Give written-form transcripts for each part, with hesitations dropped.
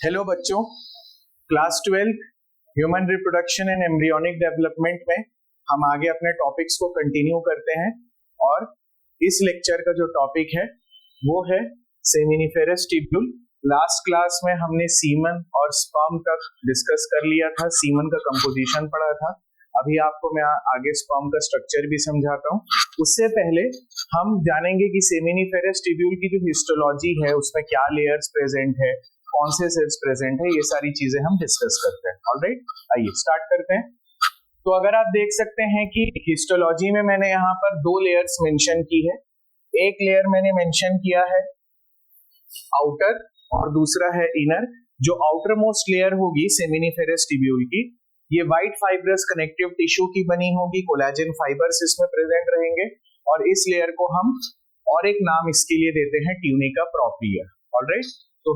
Hello बच्चों, class 12 human reproduction and embryonic development में हम आगे अपने टॉपिक्स को कंटिन्यू करते हैं और इस लेक्चर का जो टॉपिक है वो है सेमिनिफेरस ट्यूब्यूल। लास्ट क्लास में हमने सीमन और स्पर्म तक डिस्कस कर लिया था, सीमन का कंपोजिशन पढ़ा था। अभी आपको मैं आगे स्पर्म का स्ट्रक्चर भी समझाता हूँ। उससे पहले हम जानेंगे कि सेमिनिफेरस ट्यूब्यूल की जो हिस्टोलॉजी है उसमें क्या लेयर्स प्रेजेंट है, कौन से सेल्स प्रेजेंट है, ये सारी चीजें हम डिस्कस करते हैं। ऑलराइट, आइए स्टार्ट करते हैं। तो अगर आप देख सकते हैं कि हिस्टोलॉजी में मैंने यहाँ पर दो लेयर्स मेंशन की है। एक लेयर मैंने मेंशन किया है आउटर और दूसरा है इनर। जो आउटर मोस्ट लेयर होगी सेमिनिफेरस ट्यूब्यूल की, ये व्हाइट फाइब्रस कनेक्टिव टिश्यू की बनी होगी, कोलेजन फाइबर्स इसमें प्रेजेंट रहेंगे और इस लेयर को हम और एक नाम इसके लिए देते हैं ट्यूनिका प्रोप्रिया। ऑलराइट, तो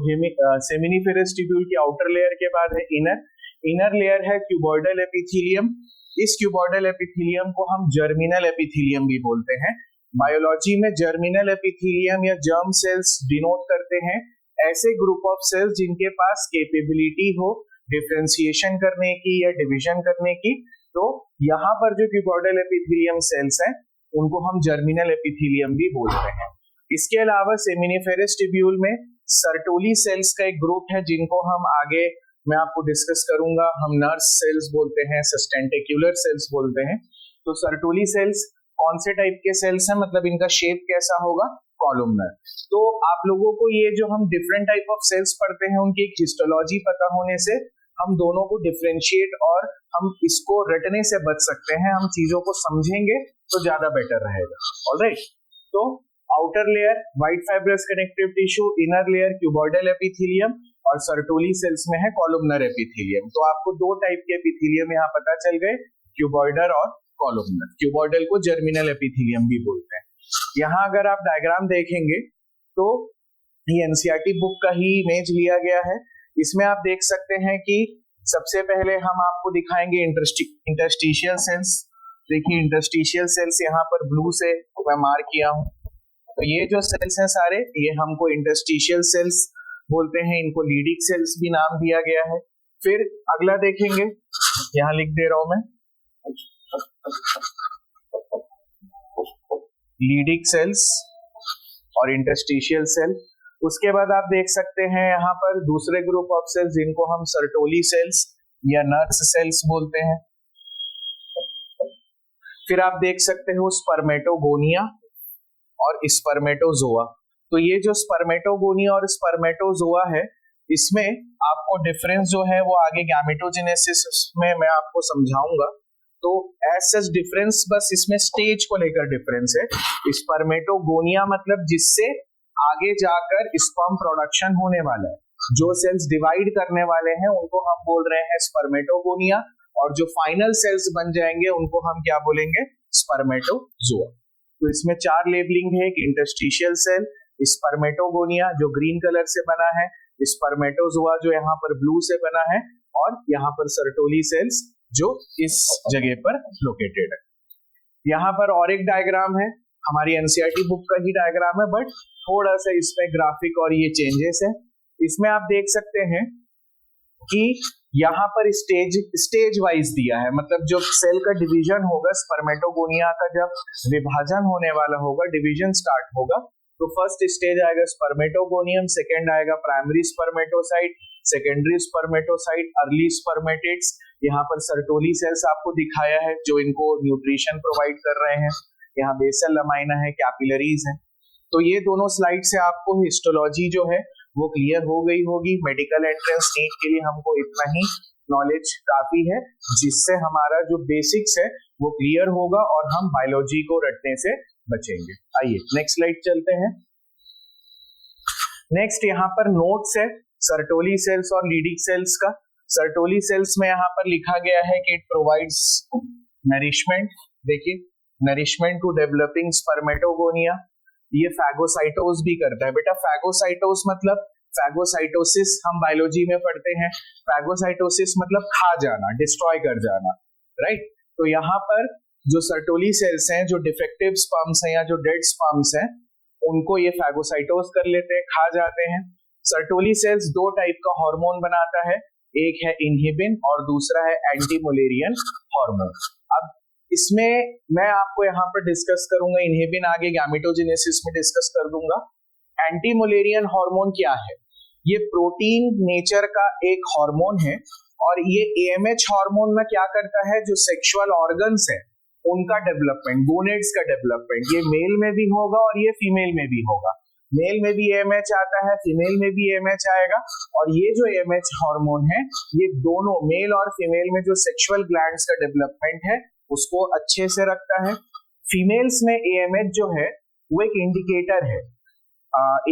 सेमिनिफेरस ट्यूब्यूल की आउटर लेयर के बाद है इनर। इनर लेयर है क्यूबॉइडल एपिथेलियम। इस क्यूबॉइडल एपिथेलियम को हम जर्मिनल एपिथेलियम भी बोलते हैं। बायोलॉजी में जर्मिनल एपिथेलियम या जर्म सेल्स डिनोट करते हैं ऐसे ग्रुप ऑफ सेल्स जिनके पास कैपेबिलिटी हो डिफरेंशिएशन करने की या डिवीजन करने की। तो यहाँ पर जो क्यूबॉइडल एपिथेलियम सेल्स हैं उनको हम जर्मिनल एपिथेलियम भी बोलते हैं। इसके अलावा सेमिनिफेरस ट्यूब्यूल में सर्टोली सेल्स का एक ग्रुप है जिनको हम आगे मैं आपको डिस्कस करूंगा। हम नर्स सेल्स बोलते हैं, सस्टेंटिकुलर सेल्स बोलते हैं। तो सर्टोली सेल्स कौन से टाइप के सेल्स हैं, मतलब इनका शेप कैसा होगा, कॉलमनर। तो आप लोगों को ये जो हम डिफरेंट टाइप ऑफ सेल्स पढ़ते हैं उनकी एक हिस्टोलॉजी पता होने से हम दोनों को डिफरेंशिएट और हम इसको रटने से बच सकते हैं। हम चीजों को समझेंगे तो ज्यादा बेटर रहेगा। ऑलराइट, तो outer layer white fibrous connective tissue, inner layer cuboidal epithelium और सर्टोली सेल्स में है कॉलमनर एपिथेलियम। तो आपको दो टाइप के एपिथेलियम यहाँ पता चल गए, क्यूबॉइडल और कॉलमनर। क्यूबॉइडल को जर्मिनल एपिथेलियम भी बोलते हैं। यहाँ अगर आप डायग्राम देखेंगे तो ये एनसीईआरटी बुक का ही इमेज लिया गया है। इसमें आप देख सकते हैं कि सबसे पहले हम आपको दिखाएंगे इंटरस्टिशियल सेल्स। देखिए इंटरस्टिशियल सेल्स यहाँ पर ब्लू से मैं मार्क किया हूँ। तो ये जो सेल्स हैं सारे, ये हमको इंटरस्टिशियल सेल्स बोलते हैं, इनको लीडिक सेल्स भी नाम दिया गया है। फिर अगला देखेंगे, यहाँ लिख दे रहा हूं मैं लीडिक सेल्स और इंटरस्टिशियल सेल। उसके बाद आप देख सकते हैं यहाँ पर दूसरे ग्रुप ऑफ सेल्स जिनको हम सर्टोली सेल्स या नर्स सेल्स बोलते हैं। फिर आप देख सकते हो स्पर्मेटोगोनिया और स्पर्मेटोजोआ। तो ये जो स्पर्मेटोगोनिया और स्पर्मेटोजोआ है, इसमें आपको डिफरेंस जो है वो आगे गैमेटोजेनेसिस में मैं आपको समझाऊंगा। तो एज सच डिफरेंस बस इसमें स्टेज को लेकर डिफरेंस है। स्पर्मेटोगोनिया मतलब जिससे आगे जाकर स्पर्म प्रोडक्शन होने वाला है, जो सेल्स डिवाइड करने वाले हैं उनको हम बोल रहे हैं स्पर्मेटोगोनिया, और जो फाइनल सेल्स बन जाएंगे उनको हम क्या बोलेंगे, स्पर्मेटोजोआ। तो इसमें चार लेबलिंग है कि इंटरस्टिशियल सेल, स्पर्मेटोगोनिया जो ग्रीन कलर से बना है, स्पर्मेटोजोआ जो यहाँ पर ब्लू से बना है, और यहाँ पर सर्टोली सेल्स जो इस जगह पर लोकेटेड है। यहाँ पर और एक डायग्राम है, हमारी एनसीईआरटी बुक का ही डायग्राम है, बट थोड़ा सा इसमें ग्राफिक और ये चेंजेस है। इसमें आप देख सकते हैं कि यहाँ पर स्टेज वाइज दिया है, मतलब जो सेल का डिवीजन होगा, स्पर्मेटोगोनिया का जब विभाजन होने वाला होगा, डिवीजन स्टार्ट होगा, तो फर्स्ट स्टेज आएगा स्पर्मेटोगोनियम, सेकेंड आएगा primary spermatocyte, secondary spermatocyte, early spermatids. यहाँ पर सर्टोली सेल्स आपको दिखाया है जो इनको न्यूट्रिशन प्रोवाइड कर रहे हैं। यहाँ बेसल लमाइना है, कैपिलरीज है। तो ये दोनों स्लाइड से आपको हिस्टोलॉजी जो है वो क्लियर हो गई होगी। मेडिकल एंट्रेंस नीट के लिए हमको इतना ही नॉलेज काफी है, जिससे हमारा जो बेसिक्स है वो क्लियर होगा और हम बायोलॉजी को रटने से बचेंगे। आइए नेक्स्ट स्लाइड चलते हैं। नेक्स्ट यहाँ पर नोट्स है सर्टोली सेल्स और लीडिक सेल्स का। सर्टोली सेल्स में यहाँ पर लिखा गया है कि इट प्रोवाइड्स नरिशमेंट। देखिए, नरिशमेंट टू डेवलपिंग स्पर्मेटोगोनिया। ये फैगोसाइटोस भी करता है। बेटा फैगोसाइटोस मतलब, फैगोसाइटोसिस हम बायोलॉजी में पढ़ते हैं, फैगोसाइटोसिस मतलब खा जाना, डिस्ट्रॉय कर जाना, राइट। तो यहाँ पर जो सर्टोली सेल्स हैं, जो डिफेक्टिव स्पर्म्स हैं या जो डेड स्पर्म्स हैं, उनको ये फैगोसाइटोस कर लेते हैं, खा जाते हैं। सर्टोली सेल्स दो टाइप का हार्मोन बनाता है, एक है इनहिबिन और दूसरा है एंटी मुलेरियन हार्मोन। अब इसमें मैं आपको यहाँ पर डिस्कस करूंगा, इनहिबिन आगे गैमेटोजेनेसिस में डिस्कस कर दूंगा। एंटी मुलेरियन हार्मोन क्या है? ये प्रोटीन नेचर का एक हार्मोन है और ये एएमएच हार्मोन में क्या करता है, जो सेक्सुअल ऑर्गन्स है उनका डेवलपमेंट, गोनेड्स का डेवलपमेंट, ये मेल में भी होगा और ये फीमेल में भी होगा। मेल में भी एएमएच आता है, फीमेल में भी एएमएच आएगा। और ये जो एएमएच हार्मोन है ये दोनों मेल और फीमेल में जो सेक्सुअल ग्लैंड्स का डेवलपमेंट है उसको अच्छे से रखता है। फीमेल्स में एएमएच जो है वो एक इंडिकेटर है।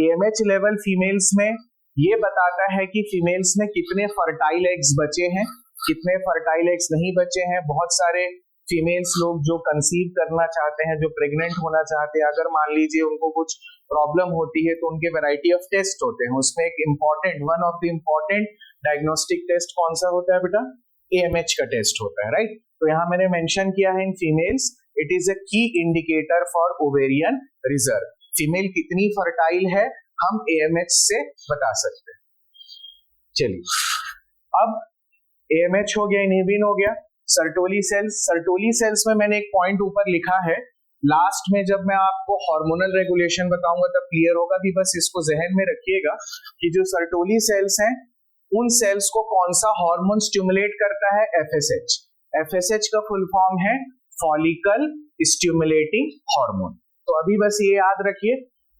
एएमएच लेवल फीमेल्स में ये बताता है कि फीमेल्स में कितने फर्टाइल एग्स बचे हैं, कितने फर्टाइल एग्स नहीं बचे हैं। बहुत सारे फीमेल्स लोग जो कंसीव करना चाहते हैं, जो प्रेग्नेंट होना चाहते हैं, अगर मान लीजिए उनको कुछ प्रॉब्लम होती है तो उनके वैरायटी ऑफ टेस्ट होते हैं। उसमें एक important, one of the important diagnostic test कौन सा होता है बेटा? एएमएच का टेस्ट होता है, राइट। तो यहाँ मैंने मेंशन किया है in females it is a key indicator for ovarian reserve. Female कितनी फर्टाइल है हम एएमएच से बता सकते हैं। चलिए, अब एएमएच हो गया, इनहिबिन हो गया। सर्टोली सेल्स में मैंने एक पॉइंट ऊपर लिखा है, लास्ट में जब मैं आपको हार्मोनल रेगुलेशन बताऊंगा तब क्लियर होगा भी, बस इसको जहन में रखिएगा कि जो सर्टोली सेल्स हैं उन सेल्स को कौन सा हार्मोन स्टिमुलेट करता है? एफएसएच। एफएसएच का फुल फॉर्म है फॉलिकल स्टिमुलेटिंग हार्मोन। तो अभी बस ये याद रखिए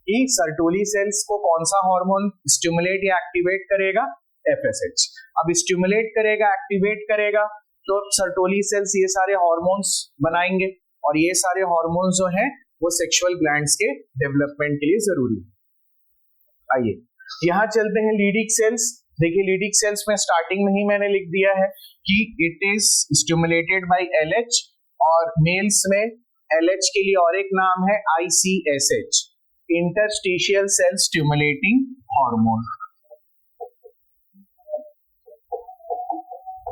कि सर्टोली सेल्स को कौन सा हार्मोन स्टिमुलेट या एक्टिवेट करेगा? एफएसएच। अब स्टिमुलेट करेगा, एक्टिवेट करेगा तो सर्टोली सेल्स ये सारे हार्मोन्स बनाएंगे और ये सारे हार्मोन्स जो हैं वो सेक्सुअल ग्लैंड्स के डेवलपमेंट के लिए जरूरी है। आइए यहां चलते हैं लीडिक सेल्स। देखिए लीडिक सेल्स में स्टार्टिंग में ही मैंने लिख दिया है कि it is stimulated by LH और मेल्स में एलएच के लिए और एक नाम है ICSH, interstitial cell stimulating hormone.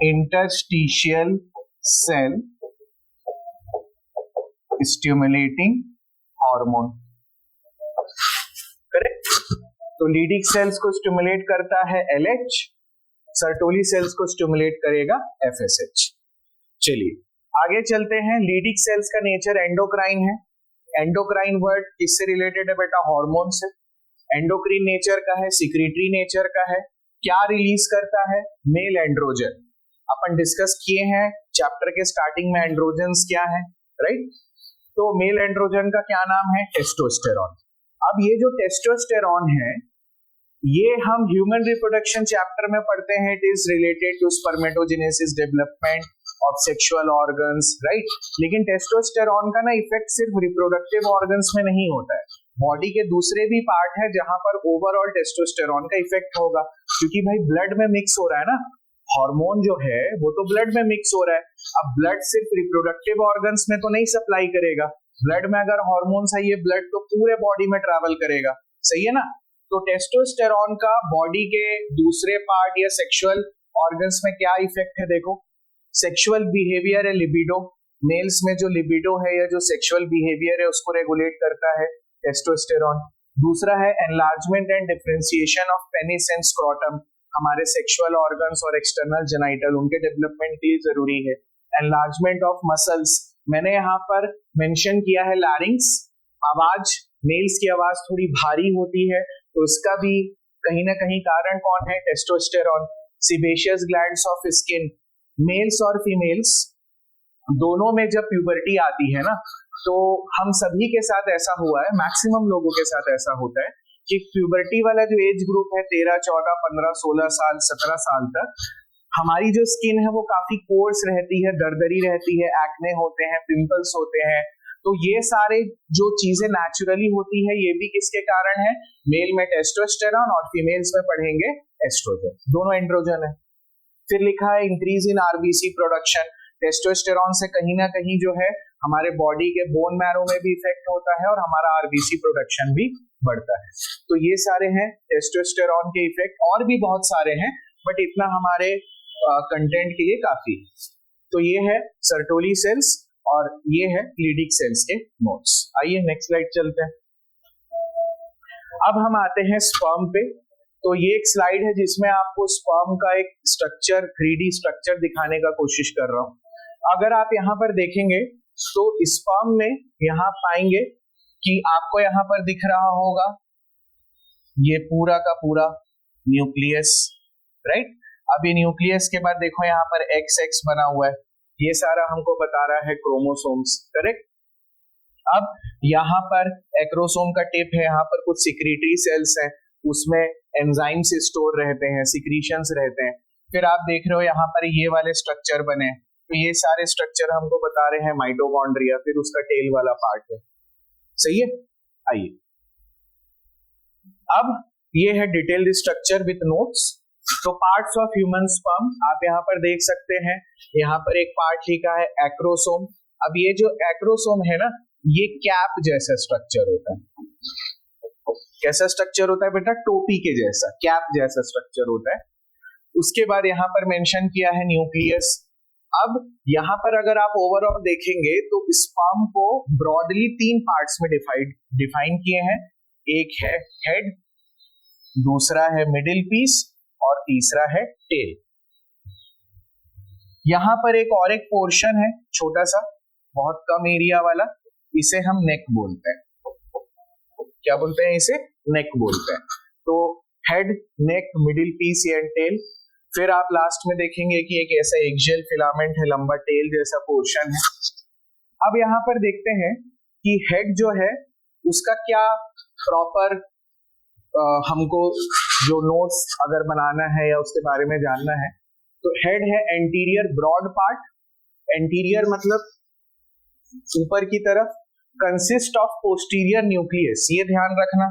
Interstitial cell stimulating hormone, correct. तो लीडिक सेल्स को स्टिमुलेट करता है एलएच, सर्टोली सेल्स को स्टिमुलेट करेगा एफएसएच। चलिए आगे चलते हैं। लीडिक सेल्स का नेचर एंडोक्राइन है। एंडोक्राइन वर्ड किससे रिलेटेड है बेटा? हार्मोन से। एंडोक्राइन नेचर का है, सिक्रीटरी नेचर का है। क्या रिलीज करता है? Mail androgen. अपन डिस्कस किए हैं चैप्टर के स्टार्टिंग में एंड्रोजन्स क्या है, राइट। तो मेल एंड्रोजन का क्या नाम है? टेस्टोस्टेरॉन। अब ये जो टेस्टोस्टेरॉन है ये हम ह्यूमन रिप्रोडक्शन चैप्टर में पढ़ते हैं। It is related to spermatogenesis, development of sexual organs, right. लेकिन टेस्टोस्टेरॉन का ना इफेक्ट सिर्फ रिप्रोडक्टिव ऑर्गन्स में नहीं होता है, बॉडी के दूसरे भी पार्ट है जहां पर ओवरऑल टेस्टोस्टेरॉन का इफेक्ट होगा, क्योंकि भाई ब्लड में मिक्स हो रहा है ना, हार्मोन जो है वो तो ब्लड में मिक्स हो रहा है। अब ब्लड सिर्फ रिप्रोडक्टिव ऑर्गन्स में तो नहीं सप्लाई करेगा, ब्लड में अगर हार्मोन है ये ब्लड तो पूरे बॉडी में ट्रैवल करेगा, सही है ना। तो टेस्टोस्टेरॉन का बॉडी के दूसरे पार्ट या सेक्सुअल ऑर्गन्स में क्या इफेक्ट है? देखो, सेक्सुअल बिहेवियर है, लिबिडो। मेल्स में जो लिबिडो है या जो सेक्सुअल बिहेवियर है उसको रेगुलेट करता है टेस्टोस्टेरॉन। दूसरा है enlargement and differentiation of penis and scrotum. हमारे सेक्सुअल ऑर्गन्स और एक्सटर्नल जेनाइटल उनके डेवलपमेंट के लिए जरूरी है। एनलार्जमेंट ऑफ मसल्स, मैंने यहाँ पर मेंशन किया है लैरिंक्स। आवाज, मेल्स की आवाज थोड़ी भारी होती है तो इसका भी कहीं ना कहीं कारण कौन है? Testosterone. Sebaceous glands of skin, males और फीमेल्स दोनों में जब प्यूबर्टी आती है ना तो हम सभी के साथ ऐसा हुआ है, मैक्सिमम लोगों के साथ ऐसा होता है कि प्यूबर्टी वाला जो एज ग्रुप है 13, 14, 15, 16 साल, 17 साल तक, हमारी जो स्किन है वो काफी कोर्स रहती है, दरदरी रहती है, एक्ने होते हैं, पिंपल्स होते हैं। तो ये सारे जो चीजें नेचुरली होती है ये भी किसके कारण है? मेल में टेस्टोस्टेरॉन और फीमेल्स में पढ़ेंगे एस्ट्रोजन, दोनों एंड्रोजन है। फिर लिखा है increase in RBC production. Testosterone से कहीं ना कहीं जो है हमारे बॉडी के बोन मैरो में भी इफेक्ट होता है और हमारा आरबीसी प्रोडक्शन भी बढ़ता है। तो ये सारे हैं टेस्टोस्टेरॉन के इफेक्ट, और भी बहुत सारे हैं बट इतना हमारे कंटेंट के लिए काफी। तो ये है सर्टोली सेल्स और ये है लीडिक सेल्स के नोट्स। आइए नेक्स्ट स्लाइड चलते हैं। अब हम आते हैं स्पर्म पे। तो ये एक स्लाइड है जिसमें आपको स्पर्म का एक स्ट्रक्चर 3D स्ट्रक्चर दिखाने का कोशिश कर रहा हूं। अगर आप यहाँ पर देखेंगे तो स्पर्म में यहाँ पाएंगे कि आपको यहाँ पर दिख रहा होगा ये पूरा का पूरा न्यूक्लियस, राइट। अब ये न्यूक्लियस के बाद देखो यहाँ पर XX बना हुआ है, ये सारा हमको बता रहा है क्रोमोसोम्स, करेक्ट। अब यहाँ पर एक्रोसोम का टिप है, यहाँ पर कुछ सिक्रीटरी सेल्स हैं, उसमें एंजाइम्स स्टोर रहते हैं, सिक्रीशंस रहते हैं। फिर आप देख रहे हो यहाँ पर ये वाले स्ट्रक्चर बने, तो ये सारे स्ट्रक्चर हमको बता रहे हैं माइटोकॉन्ड्रिया, फिर उसका टेल वाला पार्ट है, सही है। आइए अब ये है डिटेल्ड स्ट्रक्चर विद नोट्स। तो पार्ट्स ऑफ ह्यूमन स्पर्म आप यहाँ पर देख सकते हैं, यहाँ पर एक पार्ट लिखा है एक्रोसोम। अब ये जो एक्रोसोम है ना, ये कैप जैसा स्ट्रक्चर होता है। कैसा स्ट्रक्चर होता है बेटा? टोपी के जैसा, कैप जैसा स्ट्रक्चर होता है। उसके बाद यहाँ पर मेंशन किया है न्यूक्लियस। अब यहाँ पर अगर आप ओवरऑल देखेंगे तो स्पर्म को ब्रॉडली 3 पार्ट्स में डिफाइन किए हैं। एक है हेड, दूसरा है मिडिल पीस और तीसरा है टेल। यहाँ पर एक पोर्शन है छोटा सा, बहुत कम एरिया वाला, इसे हम नेक बोलते हैं। क्या बोलते हैं? इसे नेक बोलते हैं। तो head, neck, middle piece and tail. फिर आप लास्ट में देखेंगे कि एक ऐसा एक्सियल फिलामेंट है, लंबा टेल जैसा पोर्शन है। अब यहाँ पर देखते हैं कि हेड जो है उसका क्या प्रॉपर हमको जो नोट्स अगर बनाना है या उसके बारे में जानना है, तो हेड है एंटीरियर ब्रॉड पार्ट। एंटीरियर मतलब ऊपर की तरफ, कंसिस्ट ऑफ पोस्टीरियर न्यूक्लियस। ये ध्यान रखना,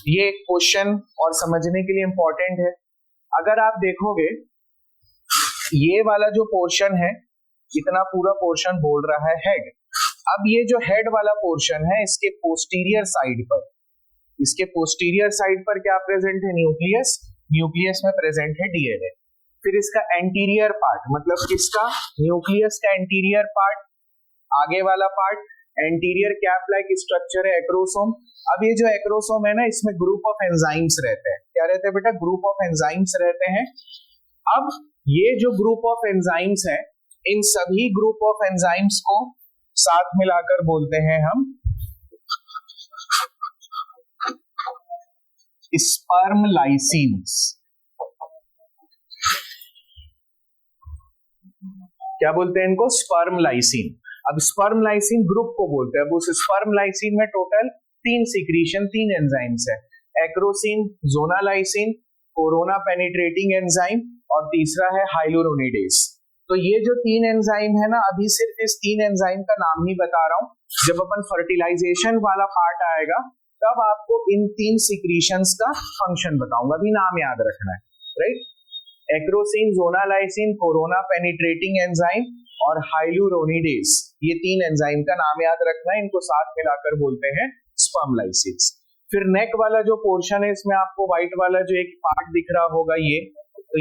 ये क्वेश्चन और समझने के लिए इंपॉर्टेंट है। अगर आप देखोगे ये वाला जो पोर्शन है, इतना पूरा पोर्शन बोल रहा है हेड। अब ये जो हेड वाला पोर्शन है, इसके पोस्टीरियर साइड पर क्या प्रेजेंट है? न्यूक्लियस। न्यूक्लियस में प्रेजेंट है डीएनए। फिर इसका एंटीरियर पार्ट, मतलब किसका? न्यूक्लियस का एंटीरियर पार्ट, आगे वाला part, anterior cap like structure है एक्रोसोम। अब ये जो एक्रोसोम है ना, इसमें ग्रुप ऑफ एंजाइम्स रहते हैं। क्या रहते हैं बेटा? ग्रुप ऑफ एंजाइम्स रहते हैं। अब ये जो ग्रुप ऑफ एंजाइम्स है, इन सभी ग्रुप ऑफ एंजाइम्स को साथ मिलाकर बोलते हैं हम स्पर्म लाइसिन्स। क्या बोलते हैं इनको? Sperm lysine. अब स्पर्म लाइसिन ग्रुप को बोलते हैं। अब उस स्पर्म लाइसिन में टोटल 3 सिक्रीशन, 3 एंजाइम्स है, acrosin, zonalysin, corona penetrating enzyme, और तीसरा है हाइलुरोनिडेज। तो ये जो 3 एंजाइम है ना, अभी सिर्फ इस 3 एंजाइम का नाम ही बता रहा हूं। जब अपन फर्टिलाइजेशन वाला पार्ट आएगा तब आपको इन 3 सिक्रीशंस का फंक्शन बताऊंगा, अभी नाम याद रखना है, right. Acrosin, zonalysin, corona penetrating enzyme और हाइलुरोनिडेज, ये 3 एंजाइम का नाम याद रखना है। इनको साथ मिलाकर बोलते हैं स्पर्म लाइसिस। फिर नेक वाला जो पोर्शन है, इसमें आपको व्हाइट वाला जो एक पार्ट दिख रहा होगा,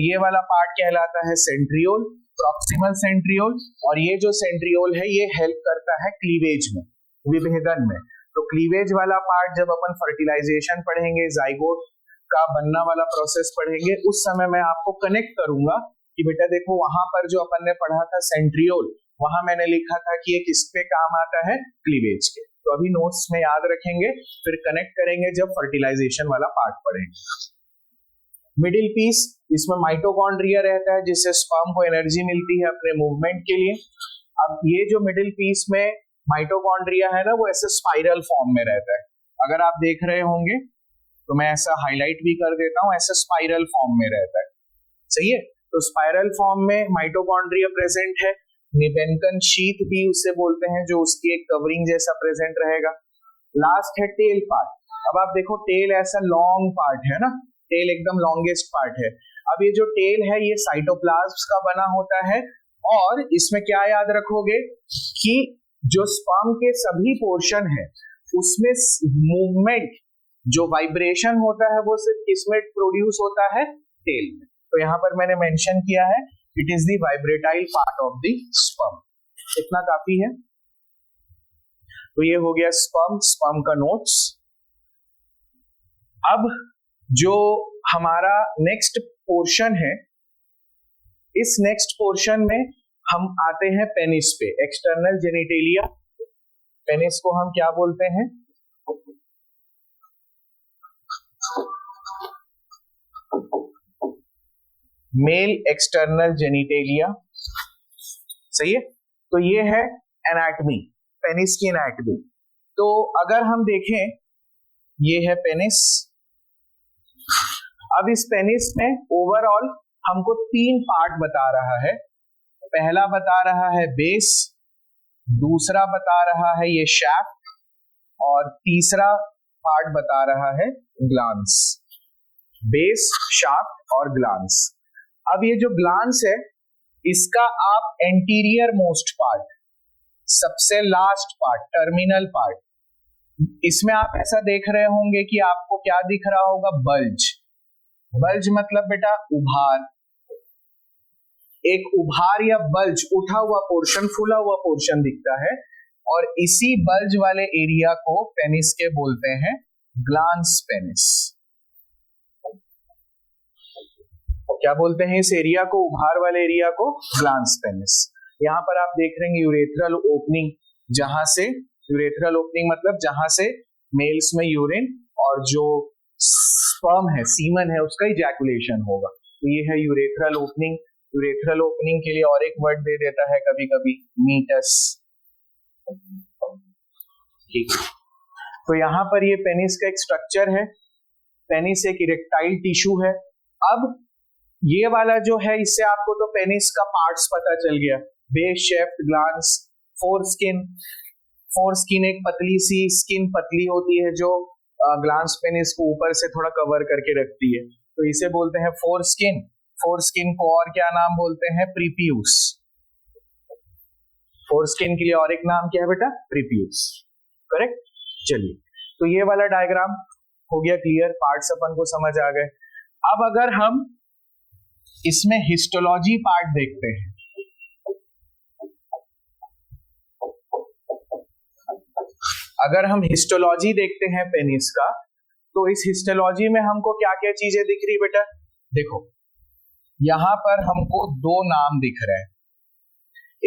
ये वाला पार्ट कहलाता है सेंट्रियोल, प्रॉक्सिमल सेंट्रियोल। और ये जो सेंट्रियोल है, ये हेल्प करता है क्लीवेज में, विभेदन में। तो क्लीवेज वाला पार्ट जब अपन फर्टिलाइजेशन पढ़ेंगे, जाइगोट का बनना वाला प्रोसेस पढ़ेंगे, उस समय मैं आपको कनेक्ट करूंगा कि बेटा देखो, वहां पर जो अपन ने पढ़ा था सेंट्रियोल, वहां मैंने लिखा था कि ये किस पे काम आता है? क्लीवेज के। तो अभी नोट्स में याद रखेंगे, फिर कनेक्ट करेंगे जब फर्टिलाइजेशन वाला पार्ट पढ़ेंगे। मिडिल पीस, इसमें माइटोकॉन्ड्रिया रहता है, जिससे स्पर्म को एनर्जी मिलती है अपने मूवमेंट के लिए। अब ये जो मिडिल पीस में माइटोकॉन्ड्रिया है ना, वो ऐसे स्पाइरल फॉर्म में रहता है। अगर आप देख रहे होंगे तो मैं ऐसा हाईलाइट भी कर देता हूं, ऐसे स्पाइरल फॉर्म में रहता है, सही है। तो स्पाइरल फॉर्म में माइटोकॉन्ड्रिया प्रेजेंट है। निबेनकन शीथ भी उसे बोलते हैं, जो उसकी एक कवरिंग जैसा प्रेजेंट रहेगा। लास्ट है टेल पार्ट। अब आप देखो, टेल ऐसा लॉन्ग पार्ट है ना, टेल एकदम लॉन्गेस्ट पार्ट है। अब ये जो टेल है, ये साइटोप्लाज्म का बना होता है। और इसमें क्या याद रखोगे कि जो स्पर्म के सभी पोर्शन है, उसमें मूवमेंट, जो वाइब्रेशन होता है, वो सिर्फ किसमें प्रोड्यूस होता है? टेल में। तो यहाँ पर मैंने मेंशन किया है, it is the vibratile part of the sperm. इतना काफी है। तो ये हो गया स्पर्म का नोट्स। अब जो हमारा नेक्स्ट पोर्शन है, इस नेक्स्ट पोर्शन में हम आते हैं पेनिस पे, एक्सटर्नल जेनिटेलिया। पेनिस को हम क्या बोलते हैं? मेल एक्सटर्नल जेनिटेलिया, सही है। तो ये है एनाटमी, पेनिस की एनाटमी। तो अगर हम देखें, ये है पेनिस। अब इस पेनिस में ओवरऑल हमको 3 पार्ट बता रहा है। पहला बता रहा है बेस, दूसरा बता रहा है ये शैफ्ट, और तीसरा पार्ट बता रहा है ग्लांस। बेस, शाफ्ट और ग्लांस। अब ये जो ग्लांस है, इसका आप एंटीरियर मोस्ट पार्ट, सबसे लास्ट पार्ट, टर्मिनल पार्ट, इसमें आप ऐसा देख रहे होंगे कि आपको क्या दिख रहा होगा? बल्ज। बल्ज मतलब बेटा उभार, एक उभार या बल्ज, उठा हुआ पोर्शन, फूला हुआ पोर्शन दिखता है, और इसी बल्ज वाले एरिया को पेनिस के बोलते हैं ग्लांस पेनिस। क्या बोलते हैं इस एरिया को, उभार वाले एरिया को? Glans penis. यहां पर आप देख रहे हैं यूरेथ्रल ओपनिंग, जहां से, यूरेथ्रल ओपनिंग मतलब जहां से मेल्स में यूरिन और जो स्पर्म है, सीमन है, उसका इजैकुलेशन होगा। तो ये है यूरेथ्रल ओपनिंग। यूरेथ्रल ओपनिंग के लिए और एक वर्ड दे देता है कभी कभी, मीटस। ठीक है, तो यहां पर ये पेनिस का एक स्ट्रक्चर है। पेनिस एक इरेक्टाइल टिश्यू है। अब ये वाला जो है, इससे आपको तो पेनिस का पार्ट्स पता चल गया, base, shaft, glans, foreskin. Foreskin एक पतली सी स्किन, पतली होती है, जो ग्लांस पेनिस को ऊपर से थोड़ा कवर करके रखती है, तो इसे बोलते हैं फोरस्किन। फोरस्किन को और क्या नाम बोलते हैं? प्रीपियूस। फोरस्किन के लिए और एक नाम क्या है बेटा? प्रीपियूस, करेक्ट। चलिए, तो ये वाला डायग्राम हो गया क्लियर, पार्ट्स अपन को समझ आ गए। अब अगर हम इसमें हिस्टोलॉजी पार्ट देखते हैं, अगर हम हिस्टोलॉजी देखते हैं पेनिस का, तो इस हिस्टोलॉजी में हमको क्या क्या चीजें दिख रही बेटा? देखो, यहां पर हमको 2 नाम दिख रहे हैं।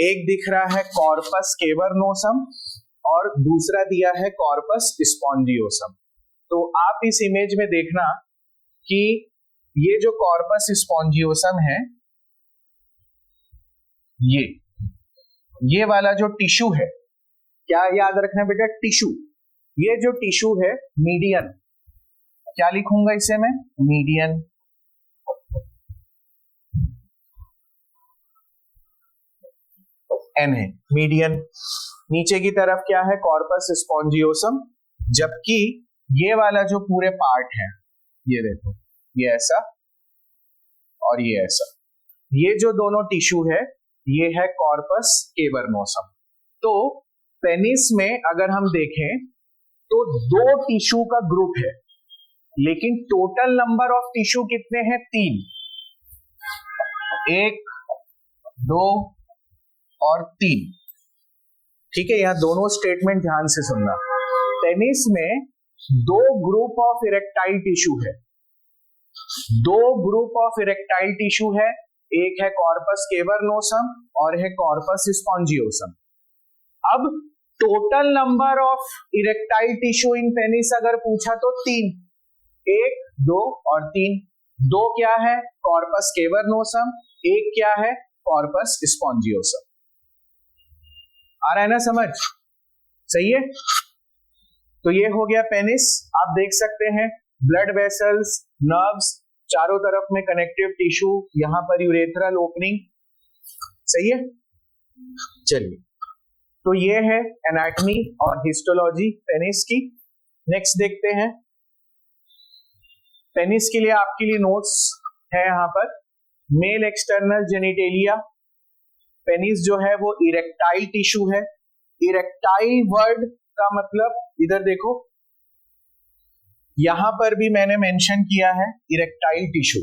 एक दिख रहा है कॉर्पस केवर्नोसम और दूसरा दिया है कॉर्पस स्पॉन्जियोसम। तो आप इस इमेज में देखना कि ये जो कॉर्पस स्पॉन्जियोसम है, ये वाला जो टिश्यू है, क्या याद रखना बेटा? टिश्यू। ये जो टिश्यू है मीडियन, क्या लिखूंगा इसे मैं? मीडियन। एन है मीडियन। नीचे की तरफ क्या है? Corpus spongiosum. जबकि ये वाला जो पूरे पार्ट है, ये देखो, ये ऐसा और ये ऐसा, ये जो दोनों टिश्यू है, ये है कॉर्पस केवर्नोसम। तो पेनिस में अगर हम देखें तो 2 टिश्यू का ग्रुप है, लेकिन टोटल नंबर ऑफ टिश्यू कितने हैं? 3। 1, 2 और 3। ठीक है, यहां दोनों स्टेटमेंट ध्यान से सुनना। पेनिस में 2 ग्रुप ऑफ इरेक्टाइल टिश्यू है, 2 ग्रुप ऑफ इरेक्टाइल टिश्यू है। एक है कॉर्पस केवर्नोसम और है कॉर्पस स्पॉन्जियोसम। अब total number of erectile tissue in penis अगर पूछा तो 3, 1, 2 और 3। 2 क्या है? कॉर्पस केवर्नोसम। 1 क्या है? Corpus spongiosum. आ रहा है ना समझ? सही है। तो ये हो गया पेनिस। आप देख सकते हैं ब्लड वेसल्स, नर्व्स, चारों तरफ में कनेक्टिव टिश्यू, यहां पर यूरेथ्रल ओपनिंग। सही है। चलिए, तो ये है एनाटॉमी और हिस्टोलॉजी पेनिस की। नेक्स्ट देखते हैं। पेनिस के लिए आपके लिए नोट्स है यहां पर। Male external genitalia. पेनिस जो है वो इरेक्टाइल टिश्यू है। इरेक्टाइल वर्ड का मतलब इधर देखो, यहां पर भी मैंने मेंशन किया है इरेक्टाइल टिश्यू।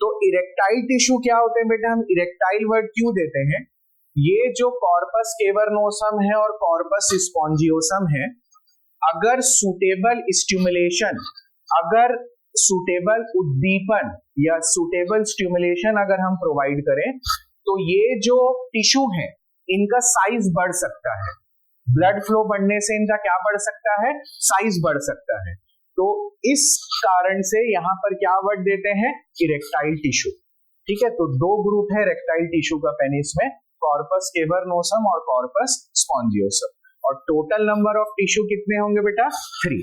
तो इरेक्टाइल टिश्यू क्या होते हैं बेटा? हम इरेक्टाइल वर्ड क्यों देते हैं? ये जो कॉर्पस केवर्नोसम है और कॉर्पस स्पॉन्जियोसम है, अगर सुटेबल स्टिमुलेशन, अगर सुटेबल उद्दीपन या सुटेबल स्टिमुलेशन अगर हम प्रोवाइड करें तो ये जो टिश्यू है इनका साइज बढ़ सकता है। ब्लड फ्लो बढ़ने से इनका क्या बढ़ सकता है, साइज बढ़ सकता है। तो इस कारण से यहां पर क्या वर्ड देते हैं, इरेक्टाइल टिश्यू। ठीक है, तो दो ग्रुप है इरेक्टाइल टिश्यू का पेनिस में, कॉर्पस कैवर्नोसम और कॉर्पस स्पॉन्जियोसम। और टोटल नंबर ऑफ टिश्यू कितने होंगे बेटा, 3।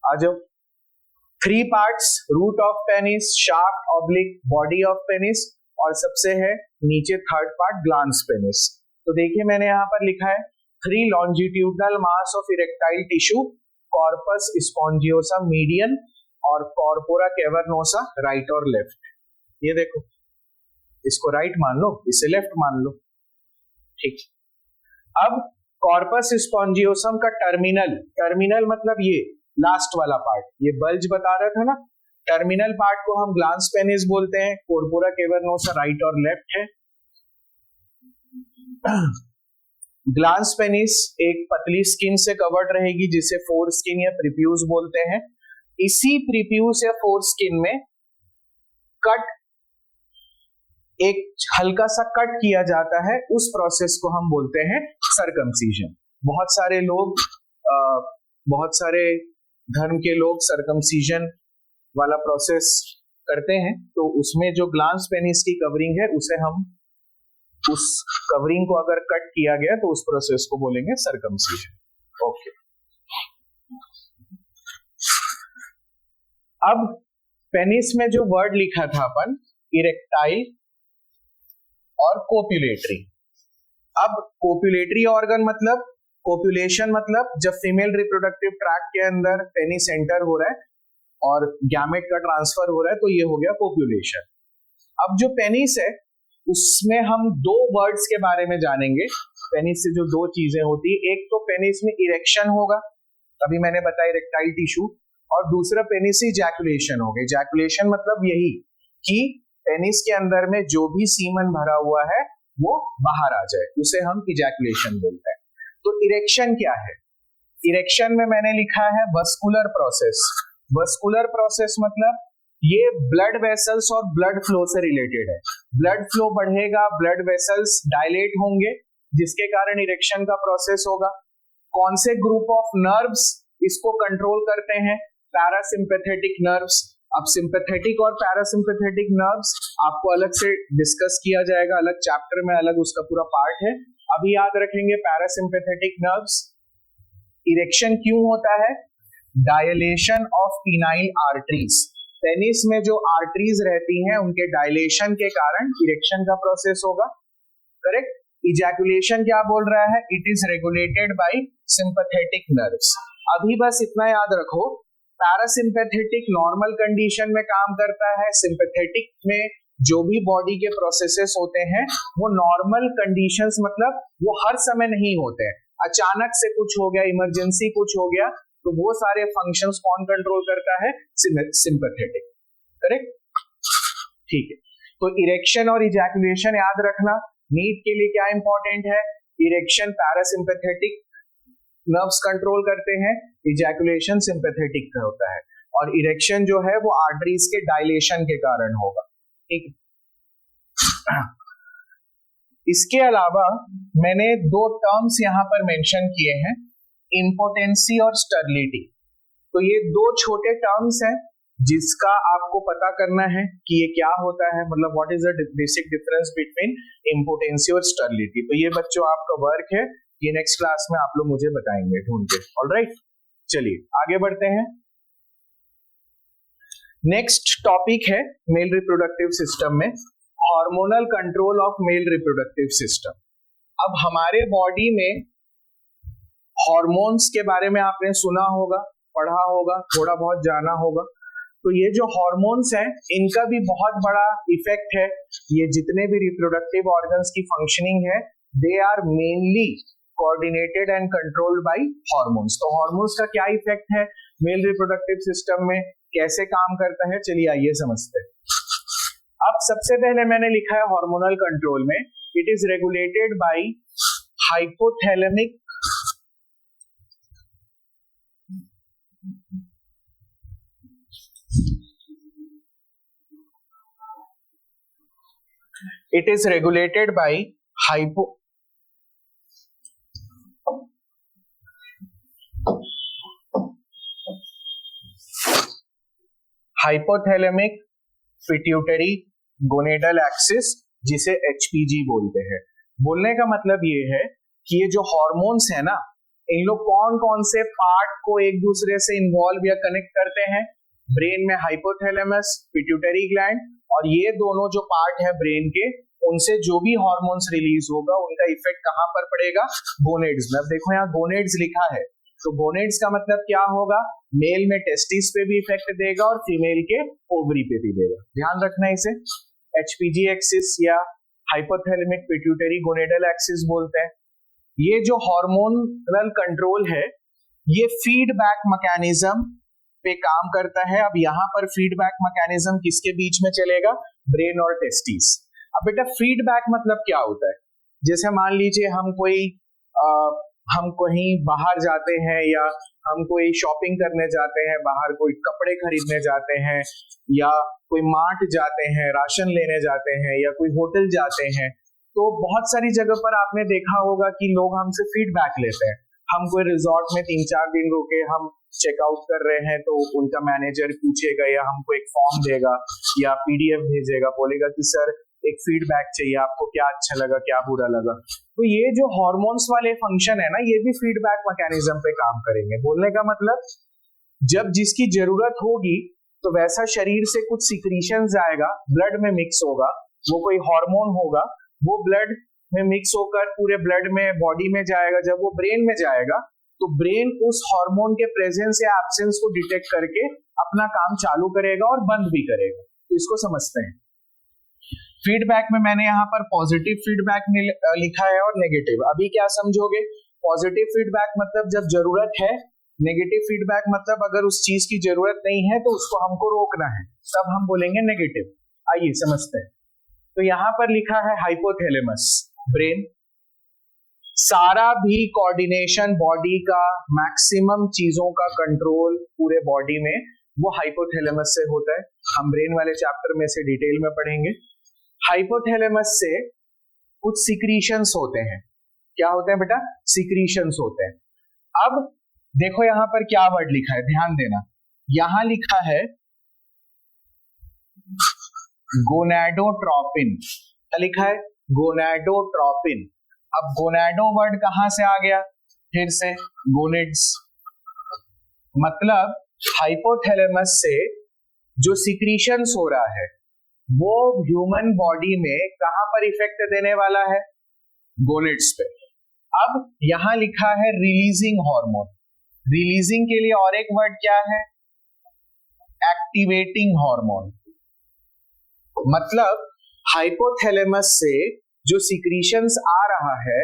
आ जाओ, 3 parts, root of penis, shaft oblique body of penis, और सबसे है नीचे थर्ड पार्ट ग्लांस पेनिस। तो देखिए मैंने यहां पर लिखा है 3 longitudinal mass of erectile tissue, corpus spongiosum median और कॉर्पोरा कैवर्नोसा राइट और लेफ्ट। ये देखो, इसको राइट मान लो, इसे लेफ्ट मान लो। ठीक, अब कॉर्पस स्पॉन्जियोसम का टर्मिनल मतलब ये लास्ट वाला पार्ट, ये बल्ज बता रहा था ना, टर्मिनल पार्ट को हम ग्लांस पेनिस बोलते हैं। कॉर्पोरा कैवर्नोसा राइट और लेफ्ट है। ग्लांस पेनिस एक पतली स्किन से कवर्ड रहेगी जिसे फोर स्किन या प्रीप्यूज बोलते हैं। इसी प्रीप्यूज या फोर स्किन में कट, एक हल्का सा कट किया जाता है, उस प्रोसेस को हम बोलते हैं सर्कमसीजन। बहुत सारे धर्म के लोग सर्कमसीजन वाला प्रोसेस करते हैं, तो उसमें जो ग्लांस पेनिस की कवरिंग है उसे हम, उस कवरिंग को अगर कट किया गया तो उस प्रोसेस को बोलेंगे सर्कमसीजन। ओके, अब पेनिस में जो वर्ड लिखा था अपन, इरेक्टाइल और कोपुलेटरी। अब कोपुलेटरी ऑर्गन मतलब, कोपुलेशन मतलब जब फीमेल रिप्रोडक्टिव ट्रैक्ट के अंदर पेनिस एंटर हो रहा है और गैमेट का ट्रांसफर हो रहा है, तो ये हो गया कोपुलेशन। अब जो पेनिस है उसमें हम 2 वर्ड्स के बारे में जानेंगे। पेनिस से जो 2 चीजें होती है, एक तो पेनिस में इरेक्शन होगा, अभी मैंने बताया इरेक्टाइल टिश्यू, और दूसरा पेनिस इजैकुलेशन होगा। इजैकुलेशन मतलब यही कि पेनिस के अंदर में जो भी सीमन भरा हुआ है वो बाहर आ जाए, उसे हम इजैकुलेशन बोलते हैं। तो इरेक्शन क्या है, इरेक्शन में मैंने लिखा है वस्कुलर प्रोसेस। वस्कुलर प्रोसेस मतलब ये ब्लड वेसल्स और ब्लड फ्लो से रिलेटेड है। ब्लड फ्लो बढ़ेगा, ब्लड वेसल्स डायलेट होंगे, जिसके कारण इरेक्शन का प्रोसेस होगा। कौन से ग्रुप ऑफ नर्व्स इसको कंट्रोल करते हैं, पैरासिम्पैथेटिक नर्व्स। अब सिंपैथेटिक और पैरासिम्पैथेटिक नर्व्स आपको अलग से डिस्कस किया जाएगा, अलग चैप्टर में, अलग उसका पूरा पार्ट है। अभी याद रखेंगे पैरासिम्पैथेटिक नर्व्स। इरेक्शन क्यों होता है, dilation of penile arteries. Penis में जो आर्टरीज रहती हैं उनके डायलेशन के कारण इरेक्शन का प्रोसेस होगा, करेक्ट। इजैकुलेशन क्या बोल रहा है, it is regulated by sympathetic nerves. अभी बस इतना याद रखो, पैरासिम्पैथेटिक नॉर्मल कंडीशन में काम करता है, सिंपैथेटिक में जो भी बॉडी के प्रोसेसेस होते हैं वो नॉर्मल कंडीशंस मतलब वो हर समय नहीं होते हैं, अचानक से कुछ हो गया, इमरजेंसी कुछ हो गया, तो वो सारे फंक्शंस कौन कंट्रोल करता है, सिंपैथेटिक, करेक्ट। ठीक है, तो इरेक्शन और इजैकुलेशन याद रखना। नीट के लिए क्या इंपॉर्टेंट है, इरेक्शन पैरासिम्पैथेटिक नर्व्स कंट्रोल करते हैं, इजैकुलेशन सिंपैथेटिक का होता है, और इरेक्शन जो है वो आर्टरीज के डायलेशन के कारण होगा। ठीक, इसके अलावा मैंने 2 टर्म्स यहां पर मेंशन किए हैं, इम्पोटेंसी और स्टर्लिटी। तो ये 2 छोटे टर्म्स हैं जिसका आपको पता करना है कि ये क्या होता है, मतलब what is the basic difference between impotency और स्टर्लिटी। तो ये बच्चों आपका वर्क है, ये नेक्स्ट क्लास में आप लोग मुझे बताएंगे ढूंढ के। ऑलराइट, चलिए आगे बढ़ते हैं। नेक्स्ट टॉपिक है मेल रिप्रोडक्टिव सिस्टम में hormonal control of male reproductive system. अब हमारे बॉडी में हार्मोन्स के बारे में आपने सुना होगा, पढ़ा होगा, थोड़ा बहुत जाना होगा। तो ये जो हार्मोन्स हैं इनका भी बहुत बड़ा इफेक्ट है। ये जितने भी रिप्रोडक्टिव ऑर्गन्स की फंक्शनिंग है, they are mainly coordinated and controlled by hormones. तो हार्मोन्स का क्या इफेक्ट है मेल रिप्रोडक्टिव सिस्टम में, कैसे काम करता है, चलिए आइए समझते हैं। अब सबसे पहले मैंने लिखा है हार्मोनल कंट्रोल में, it is regulated by hypothalamic It is regulated by hypothalamic pituitary gonadal axis, जिसे HPG बोलते हैं। बोलने का मतलब ये है कि ये जो हॉर्मोन्स है ना, इन लोग कौन कौन से पार्ट को एक दूसरे से इन्वॉल्व या कनेक्ट करते हैं। ब्रेन में हाइपोथैलेमस, पिट्यूटरी ग्लैंड, और ये दोनों जो पार्ट है ब्रेन के, उनसे जो भी हॉर्मोन्स रिलीज होगा उनका इफेक्ट कहां पर पड़ेगा, गोनेड्स में। अब देखो यहाँ गोनेड्स लिखा है, तो गोनेड्स का मतलब क्या होगा, मेल में टेस्टिस पे भी इफेक्ट देगा और फीमेल के ओवरी पे भी देगा। ध्यान रखना इसे HPG एक्सिस या हाइपोथैलेमिक पिट्यूटरी गोनेडल एक्सिस बोलते हैं। ये जो हार्मोनल कंट्रोल है ये फीडबैक मैकेनिज्म पे काम करता है। अब यहाँ पर फीडबैक मैकेनिज्म किसके बीच में चलेगा, ब्रेन और टेस्टिस। अब बेटा फीडबैक मतलब क्या होता है, जैसे मान लीजिए हम कहीं बाहर जाते हैं या हम कोई शॉपिंग करने जाते हैं, बाहर कोई कपड़े खरीदने जाते हैं या कोई मार्ट जाते हैं, राशन लेने जाते हैं या कोई होटल जाते हैं, तो बहुत सारी जगह पर आपने देखा होगा कि लोग हमसे फीडबैक लेते हैं। हम कोई रिजॉर्ट में 3-4 दिन रुके, हम चेकआउट कर रहे हैं, तो उनका मैनेजर पूछेगा या हमको एक फॉर्म देगा या PDF भेजेगा, बोलेगा कि सर एक फीडबैक चाहिए, आपको क्या अच्छा लगा, क्या बुरा लगा। तो ये जो हॉर्मोन्स वाले फंक्शन है ना, ये भी फीडबैक मैकेनिज्म पे काम करेंगे। बोलने का मतलब जब जिसकी जरूरत होगी तो वैसा शरीर से कुछ सिक्रीशंस आएगा, ब्लड में मिक्स होगा, वो कोई हार्मोन होगा, वो ब्लड में मिक्स होकर पूरे ब्लड में बॉडी में जाएगा। जब वो ब्रेन में जाएगा तो ब्रेन उस हार्मोन के प्रेजेंस या एब्सेंस को डिटेक्ट करके अपना काम चालू करेगा और बंद भी करेगा। तो इसको समझते हैं। फीडबैक में मैंने यहाँ पर पॉजिटिव फीडबैक लिखा है और नेगेटिव। अभी क्या समझोगे, पॉजिटिव फीडबैक मतलब जब जरूरत है, नेगेटिव फीडबैक मतलब अगर उस चीज की जरूरत नहीं है तो उसको हमको रोकना है, तब हम बोलेंगे नेगेटिव। आइए समझते हैं। तो यहाँ पर लिखा है हाइपोथैलेमस, ब्रेन, सारा भी कोऑर्डिनेशन बॉडी का, मैक्सिमम चीजों का कंट्रोल पूरे बॉडी में वो हाइपोथैलेमस से होता है। हम ब्रेन वाले चैप्टर में से डिटेल में पढ़ेंगे। हाइपोथैलेमस से कुछ सिक्रीशंस होते हैं। क्या होते हैं बेटा, सिक्रीशंस होते हैं। अब देखो यहां पर क्या वर्ड लिखा है, ध्यान देना। यहां लिखा है गोनाडोट्रोपिन। क्या लिखा है, गोनाडोट्रोपिन। अब गोनाडो वर्ड कहां से आ गया, फिर से गोनेड्स। मतलब हाइपोथैलेमस से जो सिक्रीशंस हो रहा है वो ह्यूमन बॉडी में कहां पर इफेक्ट देने वाला है, गोनेड्स पे। अब यहां लिखा है रिलीजिंग हार्मोन। रिलीजिंग के लिए और एक वर्ड क्या है, एक्टिवेटिंग हार्मोन। मतलब हाइपोथैलेमस से जो सिक्रीशंस आ रहा है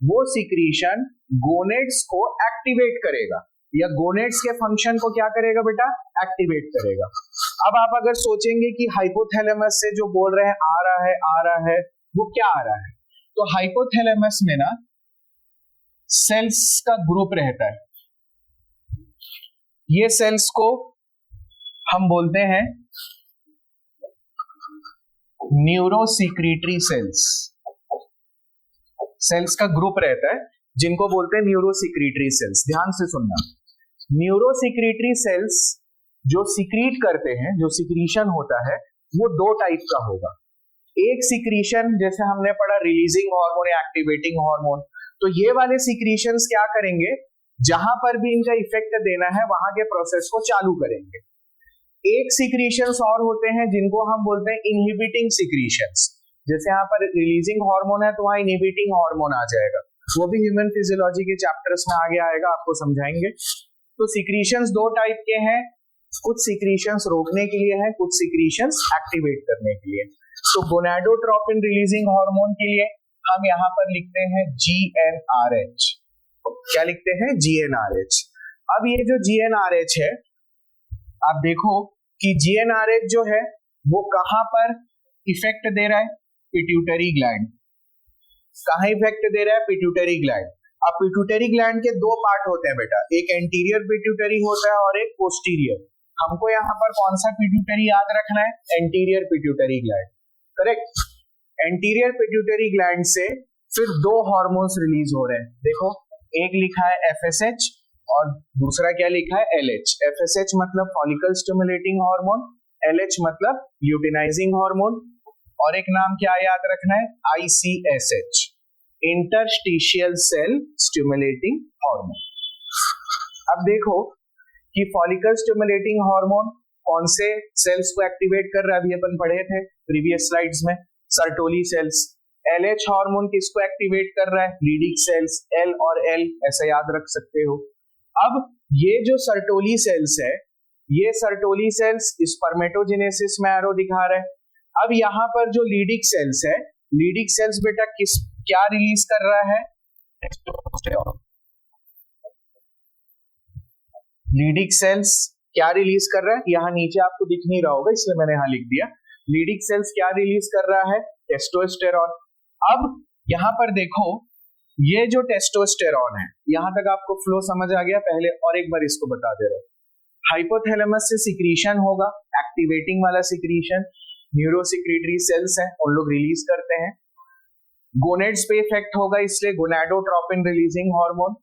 वो सिक्रीशन गोनेड्स को एक्टिवेट करेगा या गोनेड्स के फंक्शन को क्या करेगा बेटा, एक्टिवेट करेगा। अब आप अगर सोचेंगे कि हाइपोथैलेमस से जो बोल रहे हैं आ रहा है वो क्या आ रहा है, तो हाइपोथैलेमस में ना सेल्स का ग्रुप रहता है। ये सेल्स को हम बोलते हैं न्यूरोसिक्रीटरी सेल्स। सेल्स का ग्रुप रहता है जिनको बोलते हैं न्यूरोसिक्रीटरी सेल्स। ध्यान से सुनना, न्यूरोसिक्रीटरी सेल्स जो सिक्रीट करते हैं, जो सिक्रीशन होता है वो दो टाइप का होगा। एक सिक्रीशन जैसे हमने पढ़ा रिलीजिंग हार्मोन या एक्टिवेटिंग हार्मोन, तो ये वाले सिक्रीशंस क्या करेंगे, जहां पर भी इनका इफेक्ट देना है वहां के प्रोसेस को चालू करेंगे। एक सिक्रीशंस और होते हैं जिनको हम बोलते हैं इनहिबिटिंग सिक्रीशंस। जैसे यहाँ पर रिलीजिंग हार्मोन है तो वहां इनहिबिटिंग हार्मोन आ जाएगा, वो भी ह्यूमन फिजियोलॉजी के चैप्टर्स में आगे आएगा, आपको समझाएंगे। तो सिक्रीशंस दो टाइप के हैं, कुछ सिक्रीशंस रोकने के लिए है, कुछ सिक्रीशंस एक्टिवेट करने के लिए। तो गोनाडोट्रोपिन रिलीजिंग हार्मोन के लिए हम यहाँ पर लिखते हैं GnRH। क्या लिखते हैं, GnRH। अब ये जो GnRH है, आप देखो कि GnRH जो है वो कहां पर इफेक्ट दे रहा है, पिट्यूटरी ग्लैंड। कहां इफेक्ट दे रहा है, पिट्यूटरी ग्लैंड। अब पिट्यूटरी ग्लैंड के दो पार्ट होते हैं बेटा, एक एंटीरियर पिट्यूटरी होता है और एक पोस्टीरियर। हमको यहाँ पर कौन सा पिट्यूटरी याद रखना है, anterior pituitary gland, correct. Anterior pituitary gland से फिर दो हार्मोन्स रिलीज हो रहे हैं। देखो, एक लिखा है FSH और दूसरा क्या लिखा है LH। FSH मतलब फॉलिकल स्टिमुलेटिंग हार्मोन, LH मतलब ल्यूटिनाइजिंग हार्मोन, और एक नाम क्या याद रखना है, ICSH, interstitial cell stimulating hormone. अब देखो कि फॉलिकल स्टिमुलेटिंग हार्मोन कौन से सेल्स को एक्टिवेट कर रहा है, अभी अपन पढ़े थे प्रीवियस स्लाइड्स में, सर्टोली सेल्स। LH हार्मोन किसको एक्टिवेट कर रहा है, लीडिक सेल्स, L और L ऐसा याद रख सकते हो। अब ये जो सर्टोली सेल्स है, ये सर्टोली सेल्स स्पर्मेटोजेनेसिस में एरो दिखा रहे हैं। अब यहाँ पर जो लीडिक सेल्स है, लीडिक सेल्स बेटा क्या रिलीज कर रहा है, लीडिक सेल्स क्या रिलीज कर रहा है, यहाँ नीचे आपको दिख नहीं रहा होगा इसलिए मैंने यहाँ लिख दिया। लीडिक सेल्स क्या रिलीज कर रहा है, टेस्टोस्टेरॉन। अब यहाँ पर देखो, ये जो टेस्टोस्टेरॉन है, यहां तक आपको फ्लो समझ आ गया। पहले और एक बार इसको बता दे रहे, हाइपोथैलेमस से सिक्रीशन होगा, एक्टिवेटिंग वाला सिक्रीशन, न्यूरोसिक्रीटरी सेल्स हैं उन लोग रिलीज करते हैं। गोनेड्स पे इफेक्ट होगा, इसलिए गोनाडोट्रोपिन रिलीजिंग हार्मोन।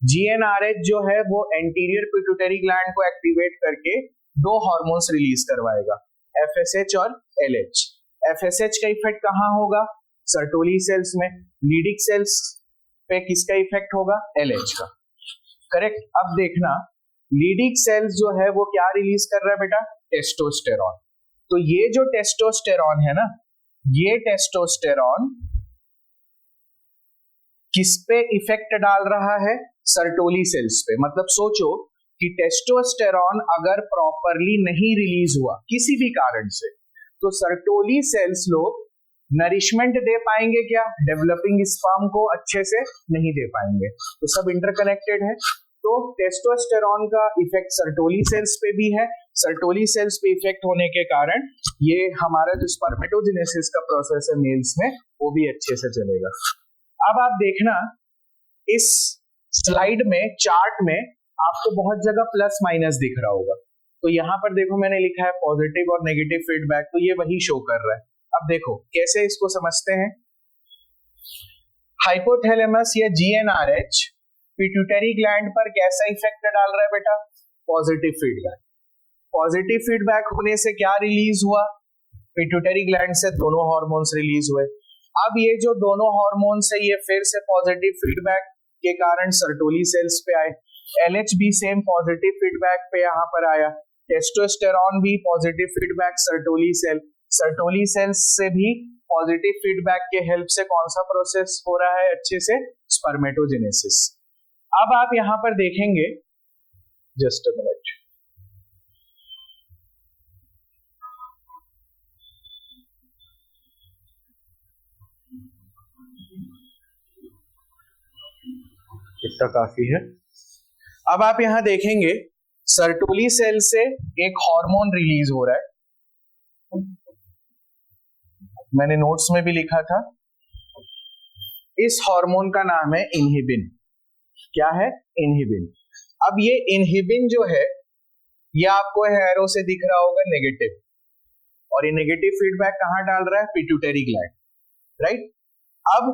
GnRH जो है वो एंटीरियर पिट्यूटरी ग्लैंड को एक्टिवेट करके दो हार्मोन्स रिलीज करवाएगा, FSH और LH। FSH का इफेक्ट कहां होगा, सर्टोली सेल्स में। लीडिक सेल्स पे किसका इफेक्ट होगा, LH का। करेक्ट। अब देखना, लीडिक सेल्स जो है वो क्या रिलीज कर रहा है बेटा, टेस्टोस्टेरॉन। तो ये जो टेस्टोस्टेरॉन है ना, ये टेस्टोस्टेरॉन किस पे इफेक्ट डाल रहा है, सर्टोली सेल्स पे। मतलब सोचो कि टेस्टोस्टेरॉन अगर प्रॉपरली नहीं रिलीज हुआ किसी भी कारण से, तो सर्टोली सेल्स लोग नरिशमेंट दे पाएंगे क्या, डेवलपिंग स्पर्म को अच्छे से नहीं दे पाएंगे। तो सब इंटरकनेक्टेड है। तो टेस्टोस्टेरॉन का इफेक्ट सर्टोली सेल्स पे भी है। सर्टोली सेल्स पे इफेक्ट होने के कारण ये हमारा जो स्पर्मेटोजेनेसिस का प्रोसेस है मेल्स में, वो भी अच्छे से चलेगा। अब आप देखना, इस स्लाइड में, चार्ट में आपको बहुत जगह प्लस माइनस दिख रहा होगा। तो यहां पर देखो मैंने लिखा है पॉजिटिव और नेगेटिव फीडबैक, तो ये वही शो कर रहा है। अब देखो कैसे इसको समझते हैं। हाइपोथैलेमस या GnRH पिट्यूटरी ग्लैंड पर कैसा इफेक्ट डाल रहा है बेटा, पॉजिटिव फीडबैक। पॉजिटिव फीडबैक होने से क्या रिलीज हुआ, पिट्यूटरी ग्लैंड से दोनों हार्मोन्स रिलीज हुए। अब ये जो दोनों हार्मोन्स है, ये फिर से पॉजिटिव फीडबैक के कारण सर्टोली सेल्स पे आए। LH भी सेम पॉजिटिव फीडबैक पे यहाँ पर आया। टेस्टोस्टेरॉन भी positive feedback Sertoli cell. Sertoli cells से भी पॉजिटिव फीडबैक के हेल्प से कौन सा प्रोसेस हो रहा है अच्छे से, स्पर्मेटोजेनेसिस। अब आप यहां पर देखेंगे, जस्ट अ मिनट, इतना काफी है। अब आप यहां देखेंगे सर्टोली सेल से एक हार्मोन रिलीज हो रहा है, मैंने नोट्स में भी लिखा था। इस हार्मोन का नाम है इनहिबिन। क्या है, इनहिबिन। अब ये इनहिबिन जो है, ये आपको एरो से दिख रहा होगा नेगेटिव, और ये नेगेटिव फीडबैक कहां डाल रहा है, पिट्यूटरी ग्लैंड, राइट। अब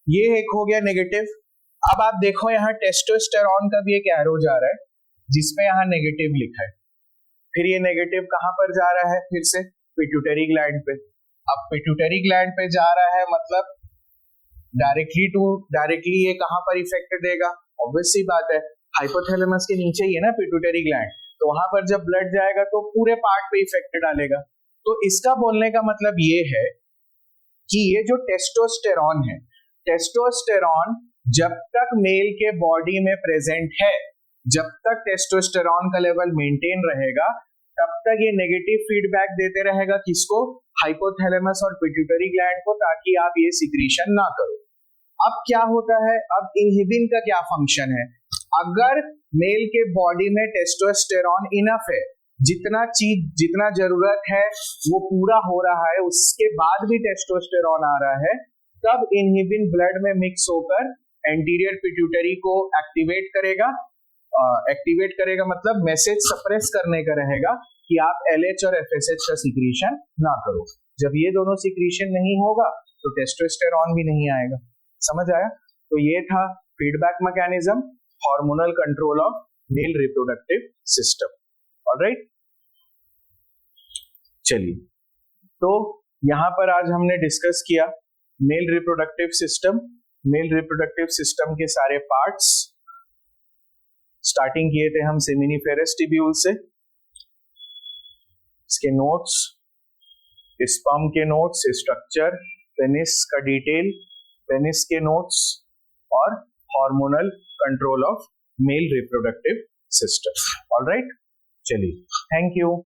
ये एक हो गया नेगेटिव। अब आप देखो यहाँ टेस्टोस्टेरॉन का भी एक एरो जा रहा है जिसमें यहाँ नेगेटिव लिखा है। फिर ये नेगेटिव कहां पर जा रहा है, फिर से पिट्यूटरी ग्लैंड पे। अब पिट्यूटरी ग्लैंड पे जा रहा है मतलब डायरेक्टली ये कहां पर इफेक्ट देगा, ऑब्वियस सी बात है, हाइपोथैलेमस के नीचे ही है ना पिट्यूटरी ग्लैंड, तो वहां पर जब ब्लड जाएगा तो पूरे पार्ट पे इफेक्ट डालेगा। तो इसका बोलने का मतलब ये है कि ये जो टेस्टोस्टेरॉन है, टेस्टोस्टेरॉन जब तक मेल के बॉडी में प्रेजेंट है, जब तक टेस्टोस्टेरॉन का लेवल मेंटेन रहेगा, तब तक ये नेगेटिव फीडबैक देते रहेगा किसको, हाइपोथैलेमस और पिट्यूटरी ग्लैंड को, ताकि आप ये सिक्रीशन ना करो। अब क्या होता है, अब इनहिबिन का क्या फंक्शन है, अगर मेल के बॉडी में टेस्टोस्टेरॉन इनफ है, जितना जरूरत है वो पूरा हो रहा है, उसके बाद भी टेस्टोस्टेरॉन आ रहा है, तब इनहिबिन ब्लड में मिक्स होकर एंटीरियर पिट्यूटरी को एक्टिवेट करेगा। एक्टिवेट करेगा मतलब मैसेज सप्रेस करने का रहेगा कि आप LH और FSH का सिक्रीशन ना करो। जब ये दोनों सिक्रीशन नहीं होगा तो टेस्टोस्टेरॉन भी नहीं आएगा। समझ आया? तो ये था feedback mechanism, hormonal control of male reproductive system. Alright, चलिए, तो यहां पर आज हमने डिस्कस किया male reproductive system, male reproductive system के सारे पार्ट्स। स्टार्टिंग किए थे हम सेमिनिफेरस टिब्यूल से, इसके नोट्स, स्पर्म के नोट्स, स्ट्रक्चर, पेनिस का डिटेल, पेनिस के नोट्स और hormonal control of male reproductive system. Alright, चलिए, थैंक यू।